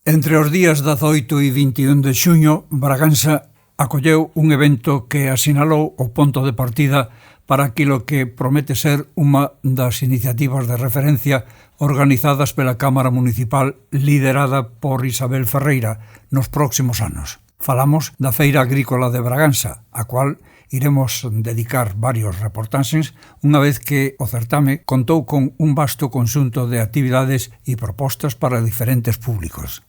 Entre os días 18 e 21 de xuño, Bragança acolleu un evento que asinalou o ponto de partida para aquilo que promete ser unha das iniciativas de referencia organizadas pela Cámara Municipal liderada por Isabel Ferreira nos próximos anos. Falamos da Feira Agrícola de Bragança, a cual iremos dedicar varios reportaxes unha vez que o certame contou con un vasto conxunto de actividades e propostas para diferentes públicos.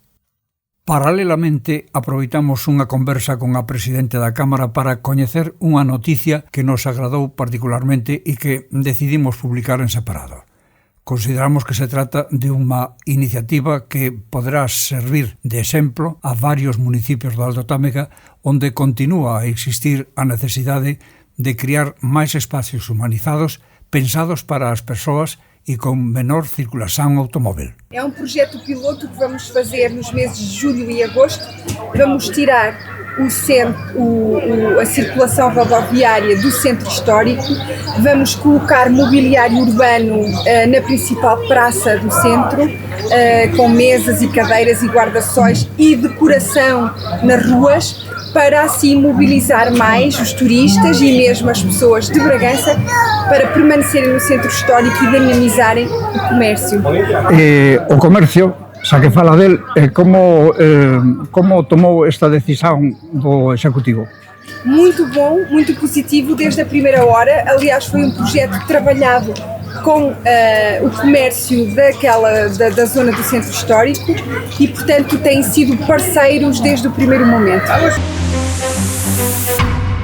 Paralelamente, aproveitamos unha conversa con a presidente da Cámara para coñecer unha noticia que nos agradou particularmente e que decidimos publicar en separado. Consideramos que se trata de unha iniciativa que poderá servir de exemplo a varios municipios do Alto Támega onde continúa a existir a necesidade de criar máis espacios humanizados pensados para as persoas e com menor circulação automóvel. É um projeto piloto que vamos fazer nos meses de julho e agosto. Vamos tirar a circulação rodoviária do centro histórico, vamos colocar mobiliário urbano na principal praça do centro, com mesas e cadeiras e guarda-sóis e decoração nas ruas, para assim mobilizar mais os turistas e mesmo as pessoas de Bragança para permanecerem no centro histórico e dinamizarem o comércio. O comércio, xa que fala del, como tomou esta decisão do Executivo? Muito bom, muito positivo desde a primeira hora. Aliás, foi um projeto trabalhado com o comércio da zona do centro histórico e, portanto, têm sido parceiros desde o primeiro momento.